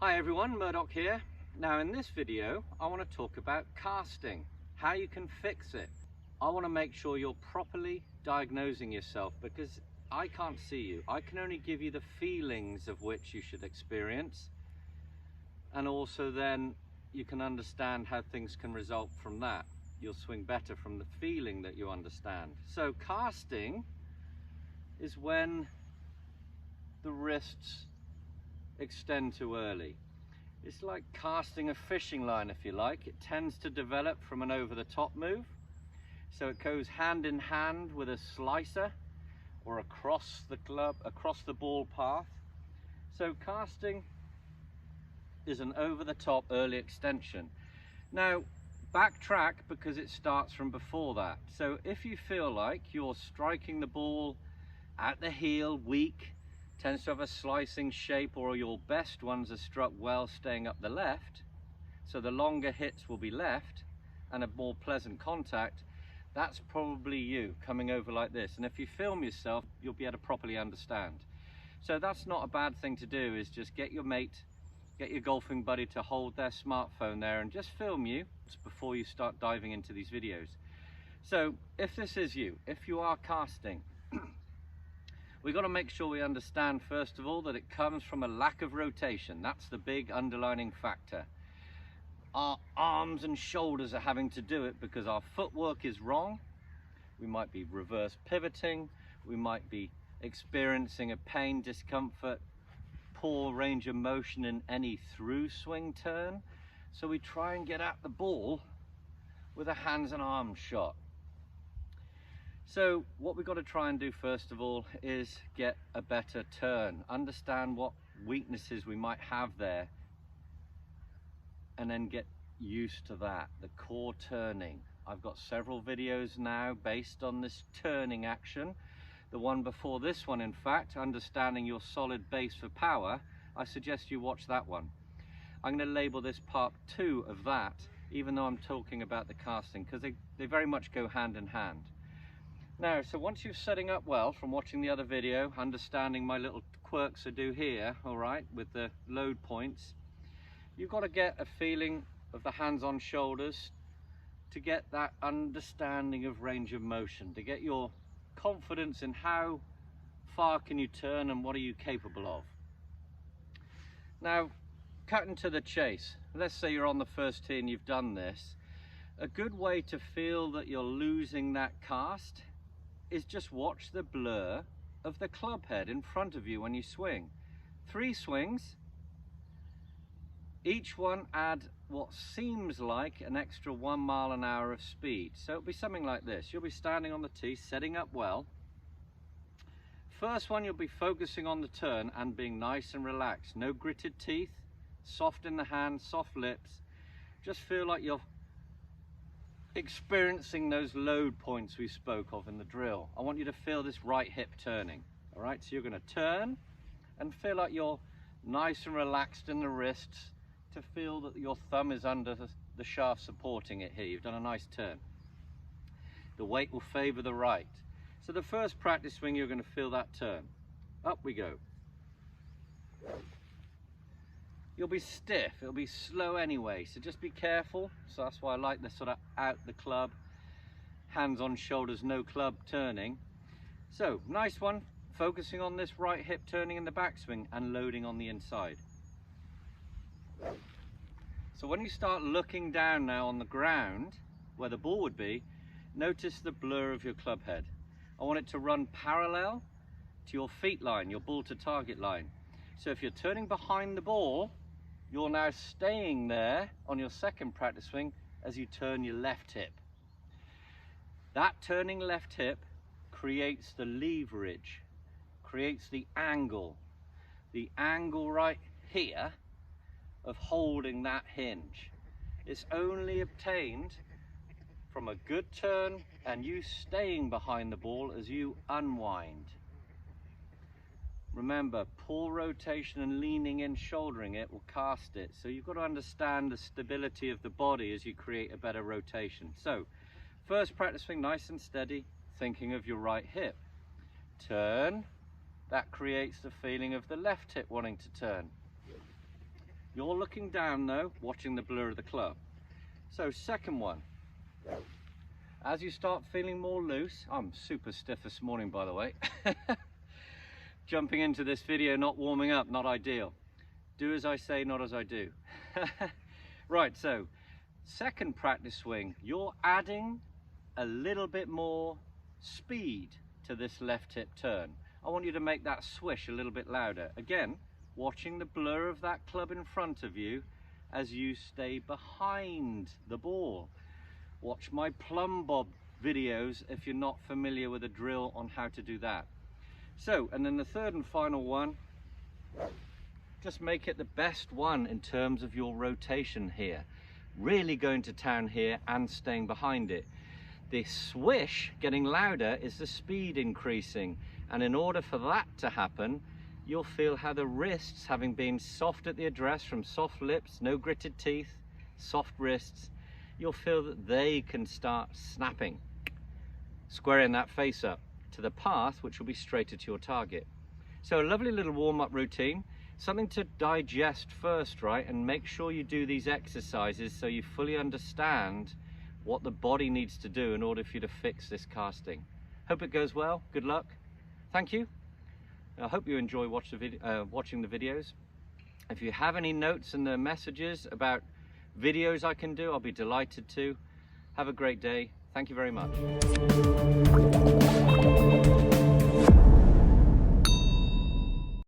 Hi everyone, Murdoch here. Now in this video I want to talk about casting, how you can fix it. I want to make sure you're properly diagnosing yourself because I can't see you. I can only give you the feelings of which you should experience, and also then you can understand how things can result from that. You'll swing better from the feeling that you understand. So casting is when the wrists extend too early. It's like casting a fishing line, if you like. It tends to develop from an over-the-top move, so it goes hand in hand with a slicer or across the club, across the ball path. So casting is an over-the-top early extension. Now backtrack because it starts from before that. So if you feel like you're striking the ball at the heel weak, tends to have a slicing shape, or your best ones are struck well staying up the left, so the longer hits will be left and a more pleasant contact, that's probably you coming over like this. And if you film yourself, you'll be able to properly understand. So that's not a bad thing to do, is just get your mate, get your golfing buddy to hold their smartphone there and just film you before you start diving into these videos. So if this is you, if you are casting, we've got to make sure we understand first of all that it comes from a lack of rotation. That's the big underlining factor. Our arms and shoulders are having to do it because our footwork is wrong. We might be reverse pivoting, we might be experiencing a pain, discomfort, poor range of motion in any through swing turn. So we try and get at the ball with a hands and arms shot. So what we've got to try and do first of all is get a better turn, understand what weaknesses we might have there, and then get used to that, the core turning. I've got several videos now based on this turning action. The one before this one, in fact, understanding your solid base for power, I suggest you watch that one. I'm going to label this part 2 of that, even though I'm talking about the casting, because they very much go hand in hand. Now, so once you're setting up well from watching the other video, understanding my little quirks I do here, all right, with the load points, you've got to get a feeling of the hands on shoulders to get that understanding of range of motion, to get your confidence in how far can you turn and what are you capable of. Now, cutting to the chase, let's say you're on the first tee and you've done this. A good way to feel that you're losing that cast is just watch the blur of the club head in front of you when you swing. 3 swings, each one add what seems like an extra 1 mile an hour of speed. So it'll be something like this. You'll be standing on the tee, setting up well. First one, you'll be focusing on the turn and being nice and relaxed. No gritted teeth, soft in the hand, soft lips. Just feel like you're experiencing those load points we spoke of in the drill. I want you to feel this right hip turning. All right, so you're going to turn and feel like you're nice and relaxed in the wrists, to feel that your thumb is under the shaft supporting it here. You've done a nice turn. The weight will favor the right. So the first practice swing, you're going to feel that turn. Up we go. You'll be stiff, it'll be slow anyway, so just be careful. So that's why I like the sort of out the club, hands on shoulders, no club turning. So nice one, focusing on this right hip turning in the backswing and loading on the inside. So when you start looking down now on the ground where the ball would be, notice the blur of your club head. I want it to run parallel to your feet line, your ball to target line. So if you're turning behind the ball, you're now staying there on your second practice swing as you turn your left hip. That turning left hip creates the leverage, creates the angle right here of holding that hinge. It's only obtained from a good turn and you staying behind the ball as you unwind. Remember, poor rotation and leaning in, shouldering it will cast it. So you've got to understand the stability of the body as you create a better rotation. So, first practice swing, nice and steady, thinking of your right hip. Turn, that creates the feeling of the left hip wanting to turn. You're looking down though, watching the blur of the club. So second one, as you start feeling more loose, I'm super stiff this morning by the way, jumping into this video, not warming up, not ideal. Do as I say, not as I do. Right, so second practice swing, you're adding a little bit more speed to this left hip turn. I want you to make that swish a little bit louder. Again, watching the blur of that club in front of you as you stay behind the ball. Watch my plumb bob videos if you're not familiar with a drill on how to do that. So, and then the third and final one, just make it the best one in terms of your rotation here. Really going to town here and staying behind it. The swish getting louder is the speed increasing, and in order for that to happen, you'll feel how the wrists, having been soft at the address from soft lips, no gritted teeth, soft wrists, you'll feel that they can start snapping, squaring that face up to the path which will be straighter to your target. So a lovely little warm-up routine, something to digest first, right? And make sure you do these exercises so you fully understand what the body needs to do in order for you to fix this casting. Hope it goes well. Good luck. Thank you. I hope you enjoy watching the videos. If you have any notes and messages about videos I can do, I'll be delighted to. Have a great day. Thank you very much.